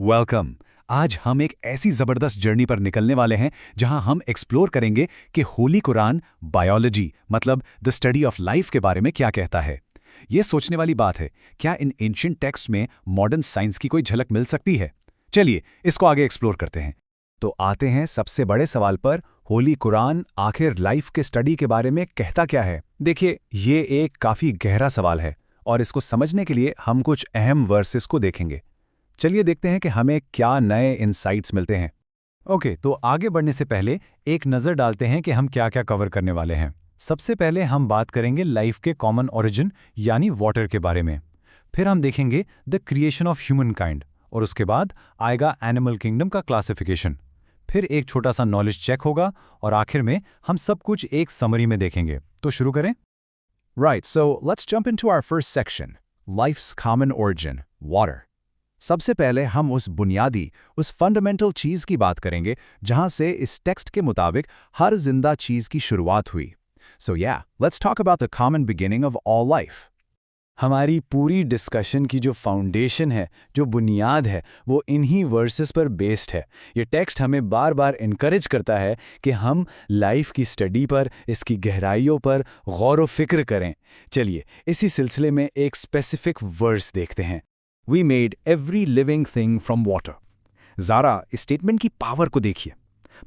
Welcome. आज हम एक ऐसी जबरदस्त जर्नी पर निकलने वाले हैं जहां हम एक्सप्लोर करेंगे कि होली कुरान बायोलॉजी मतलब द स्टडी ऑफ लाइफ के बारे में क्या कहता है। ये सोचने वाली बात है, क्या इन एंशिएंट टेक्स्ट में मॉडर्न साइंस की कोई झलक मिल सकती है? चलिए इसको आगे एक्सप्लोर करते हैं। तो आते हैं सबसे बड़े सवाल पर, होली कुरान आखिर लाइफ के स्टडी के बारे में कहता क्या है? देखिए, ये एक काफी गहरा सवाल है और इसको समझने के लिए हम कुछ अहम वर्सेस को देखेंगे। चलिए देखते हैं कि हमें क्या नए इनसाइट्स मिलते हैं। ओके, तो आगे बढ़ने से पहले एक नज़र डालते हैं कि हम क्या क्या कवर करने वाले हैं। सबसे पहले हम बात करेंगे लाइफ के कॉमन ओरिजिन यानी वाटर के बारे में। फिर हम देखेंगे the creation of human kind और उसके बाद आएगा एनिमल किंगडम का क्लासिफिकेशन। फिर एक छोटा सा नॉलेज चेक होगा और आखिर में हम सब कुछ एक समरी में देखेंगे। तो शुरू करें। Right, so let's jump into our first section, life's common origin, water. सबसे पहले हम उस फंडामेंटल चीज़ की बात करेंगे जहां से इस टेक्स्ट के मुताबिक हर जिंदा चीज़ की शुरुआत हुई। So let's talk about the common beginning of all life. हमारी पूरी डिस्कशन की जो फाउंडेशन है, जो बुनियाद है, वो इन्हीं वर्सेस पर बेस्ड है। ये टेक्स्ट हमें बार बार इनकरेज करता है कि हम लाइफ की स्टडी पर, इसकी गहराइयों पर गौर व फिक्र करें। चलिए इसी सिलसिले में एक स्पेसिफिक वर्स देखते हैं। We made every living thing from water. ज़रा इस स्टेटमेंट की पावर को देखिए।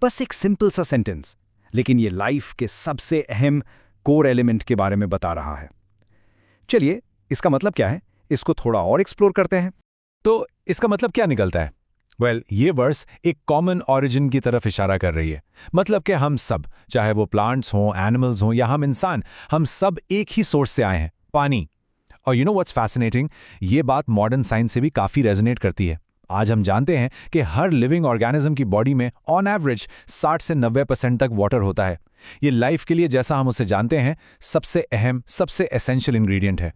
बस एक सिंपल सा सेंटेंस, लेकिन ये लाइफ के सबसे अहम कोर एलिमेंट के बारे में बता रहा है। चलिए इसका मतलब क्या है, इसको थोड़ा और एक्सप्लोर करते हैं। तो इसका मतलब क्या निकलता है? ये वर्स एक कॉमन ओरिजिन की तरफ इशारा कर रही है। मतलब कि हम सब, चाहे वो प्लांट्स हों, एनिमल्स हों या हम इंसान, हम सब एक ही सोर्स से आए हैं, पानी। और यू नो व्हाट्स फैसिनेटिंग, ये बात मॉडर्न साइंस से भी काफ़ी रेजोनेट करती है। आज हम जानते हैं कि हर लिविंग ऑर्गेनिज्म की बॉडी में ऑन एवरेज 60 से 90% तक वाटर होता है। ये लाइफ के लिए, जैसा हम उसे जानते हैं, सबसे अहम, सबसे एसेंशियल इंग्रेडिएंट है।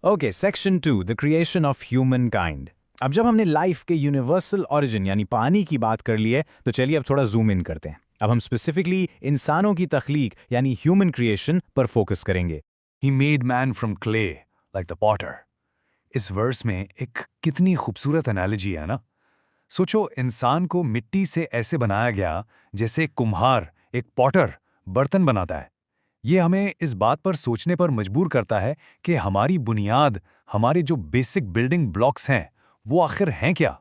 Okay, section 2, the creation of human kind. अब जब हमने लाइफ के यूनिवर्सल ऑरिजिन यानी पानी की बात कर ली है, तो चलिए अब थोड़ा जूम इन करते हैं। अब हम स्पेसिफिकली इंसानों की तख्लीक यानी ह्यूमन क्रिएशन पर फोकस करेंगे। He made man from clay like the potter। इस वर्स में एक कितनी खूबसूरत एनालॉजी है ना। सोचो, इंसान को मिट्टी से ऐसे बनाया गया जैसे एक कुम्हार, एक पॉटर बर्तन बनाता है। ये हमें इस बात पर सोचने पर मजबूर करता है कि हमारी बुनियाद, हमारे जो बेसिक बिल्डिंग ब्लॉक्स हैं, वो आखिर हैं क्या।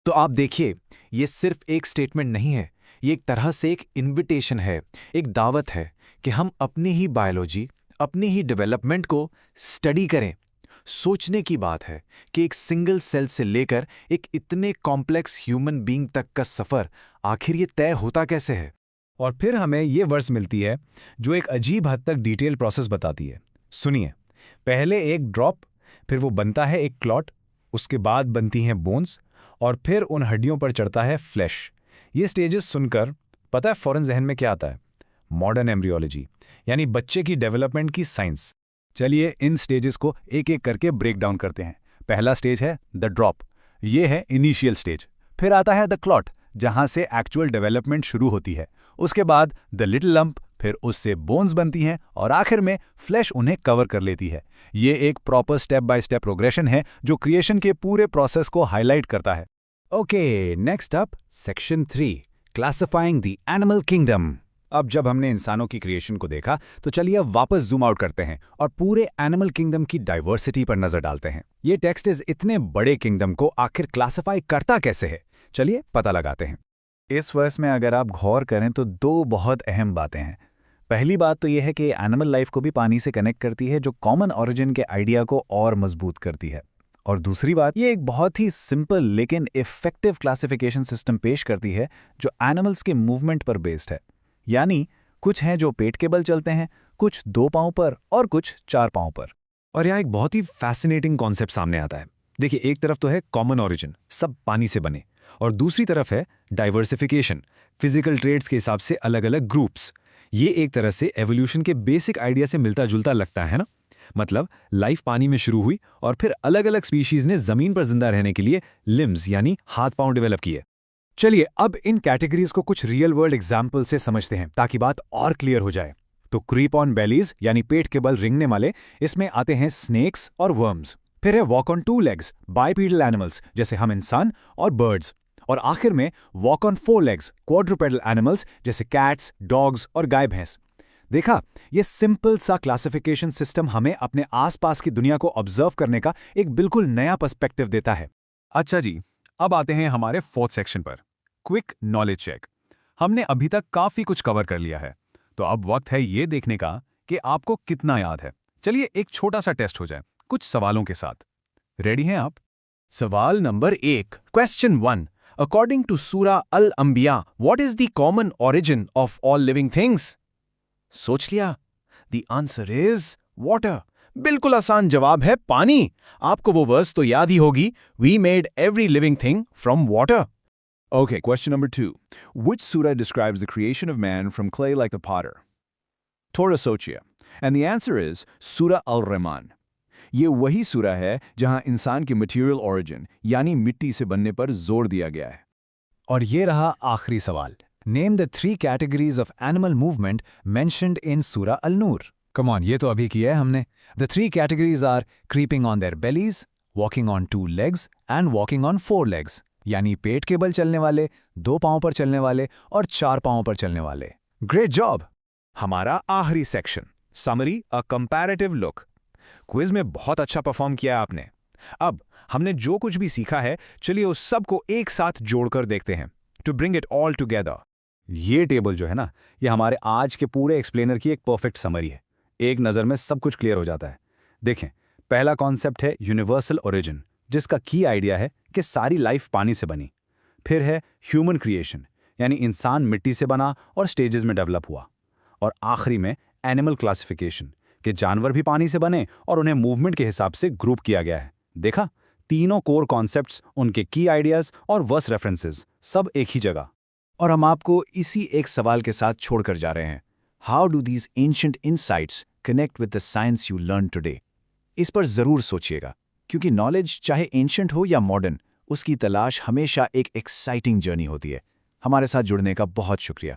तो आप देखिए, ये सिर्फ एक स्टेटमेंट नहीं है, ये एक तरह से एक इन्विटेशन है, एक दावत है कि हम अपनी ही बायोलॉजी, अपनी ही डेवलपमेंट को स्टडी करें। सोचने की बात है कि एक सिंगल सेल से लेकर एक इतने कॉम्प्लेक्स ह्यूमन बीइंग तक का सफ़र आखिर ये तय होता कैसे है। और फिर हमें ये वर्स मिलती है जो एक अजीब हद तक डिटेल प्रोसेस बताती है। सुनिए, पहले एक ड्रॉप, फिर वो बनता है एक क्लॉट, उसके बाद बनती हैं बोन्स और फिर उन हड्डियों पर चढ़ता है फ्लैश। ये स्टेजेस सुनकर पता है फ़ौरन जहन में क्या आता है? मॉडर्न एम्ब्रियोलॉजी यानी बच्चे की डेवलपमेंट की साइंस। चलिए इन स्टेजेस को एक एक करके ब्रेक डाउन करते हैं। पहला स्टेज है द ड्रॉप, ये है इनिशियल स्टेज। फिर आता है द क्लॉट, जहां से एक्चुअल डेवलपमेंट शुरू होती है। उसके बाद द लिटिल लंप, फिर उससे बोन्स बनती हैं और आखिर में फ्लैश उन्हें कवर कर लेती है। ये एक proper step by step progression है जो क्रिएशन के पूरे प्रोसेस को हाईलाइट करता है। Okay, next up section 3, classifying the animal kingdom. अब जब हमने इंसानों की क्रिएशन को देखा, तो चलिए अब वापस जूम आउट करते हैं और पूरे एनिमल किंगडम की डाइवर्सिटी पर नजर डालते हैं। ये टेक्स्ट इस इतने बड़े किंगडम को आखिर क्लासिफाई करता कैसे है, चलिए पता लगाते हैं। इस वर्स में अगर आप गौर करें तो दो बहुत अहम बातें हैं। पहली बात तो यह है कि एनिमल लाइफ को भी पानी से कनेक्ट करती है, जो कॉमन ओरिजिन के आइडिया को और मजबूत करती है। और दूसरी बात, ये एक बहुत ही सिंपल लेकिन इफेक्टिव क्लासिफिकेशन सिस्टम पेश करती है जो एनिमल्स के मूवमेंट पर बेस्ड है। यानी कुछ हैं जो पेट के बल चलते हैं, कुछ 2 पांव पर और कुछ 4 पांव पर। और यहाँ एक बहुत ही फैसिनेटिंग कॉन्सेप्ट सामने आता है। देखिए, एक तरफ तो है कॉमन ओरिजिन, सब पानी से बने, और दूसरी तरफ है डाइवर्सिफिकेशन, फिजिकल ट्रेड्स के हिसाब से अलग अलग ग्रुप्स। ये एक तरह से एवोल्यूशन के बेसिक आइडिया से मिलता जुलता लगता है ना। मतलब लाइफ पानी में शुरू हुई और फिर अलग अलग स्पीशीज ने जमीन पर जिंदा रहने के लिए लिम्स यानी हाथ पांव डेवलप किए। चलिए अब इन कैटेगरीज को कुछ रियल वर्ल्ड एग्जाम्पल से समझते हैं ताकि बात और क्लियर हो जाए। तो क्रीप ऑन बेलीज यानी पेट के बल रेंगने वाले, इसमें आते हैं स्नेक्स और वर्म्स। फिर है वॉक ऑन 2 लेग्स, बाइपीडल एनिमल्स जैसे हम इंसान और बर्ड्स। और आखिर में वॉक ऑन 4 legs क्वाड्रूपेडल एनिमल्स जैसे कैट्स, डॉग्स और गाय भैंस। देखा, ये सिंपल सा क्लासिफिकेशन सिस्टम हमें अपने आसपास की दुनिया को ऑब्जर्व करने का एक बिल्कुल नया पर्सपेक्टिव देता है। अच्छा जी, अब आते हैं हमारे 4th सेक्शन पर, क्विक नॉलेज चेक। हमने अभी तक काफी कुछ कवर कर लिया है, तो अब वक्त है ये देखने का कि आपको कितना याद है। चलिए एक छोटा सा टेस्ट हो जाए कुछ सवालों के साथ। रेडी हैं आप? सवाल नंबर 1, क्वेश्चन 1। अकॉर्डिंग टू सूरा अल अंबिया, what is the common origin of all living things? सोच लिया? The answer is water. बिल्कुल आसान जवाब है पानी। आपको वो वर्स तो याद ही होगी, we made every living thing from water. Okay, question number 2. Which surah describes the creation of man from clay like the potter? Torah Sochia. And the answer is Surah Al-Rahman. ये वही सूरा है जहां इंसान के मटेरियल ओरिजिन यानी मिट्टी से बनने पर जोर दिया गया है। और ये रहा आखिरी सवाल। Name the 3 categories of animal movement mentioned in Surah Al-Nur. Come on, ये तो अभी किया है हमने। The 3 categories are creeping on their bellies, walking on 2 legs and walking on 4 legs. यानी पेट के बल चलने वाले, 2 पांव पर चलने वाले और 4 पांव पर चलने वाले। Great job! हमारा आखिरी सेक्शन, समरी अ कंपैरेटिव लुक। क्विज में बहुत अच्छा परफॉर्म किया आपने। अब हमने जो कुछ भी सीखा है, चलिए उस सब को एक साथ जोड़कर देखते हैं, to bring it all together. ये टेबल जो है ना, ये हमारे आज के पूरे एक्सप्लेनर की एक परफेक्ट समरी है। एक नज़र में सब कुछ क्लियर हो जाता है। देखें, पहला कॉन्सेप्ट है यूनिवर्सल ओरिजिन, जिसका की आइडिया है कि सारी लाइफ पानी से बनी। फिर है ह्यूमन क्रिएशन, यानी इंसान मिट्टी से बना और स्टेजेस में डेवलप हुआ। और आखिरी में एनिमल क्लासिफिकेशन, कि जानवर भी पानी से बने और उन्हें मूवमेंट के हिसाब से ग्रुप किया गया है। देखा, तीनों कोर कॉन्सेप्ट्स, उनके की आइडियाज और वर्स रेफरेंसेस सब एक ही जगह। और हम आपको इसी एक सवाल के साथ छोड़कर जा रहे हैं। How do these ancient insights connect with the science you learn today? इस पर जरूर सोचिएगा, क्योंकि नॉलेज चाहे एंशिएंट हो या मॉडर्न, उसकी तलाश हमेशा एक एक्साइटिंग जर्नी होती है। हमारे साथ जुड़ने का बहुत शुक्रिया।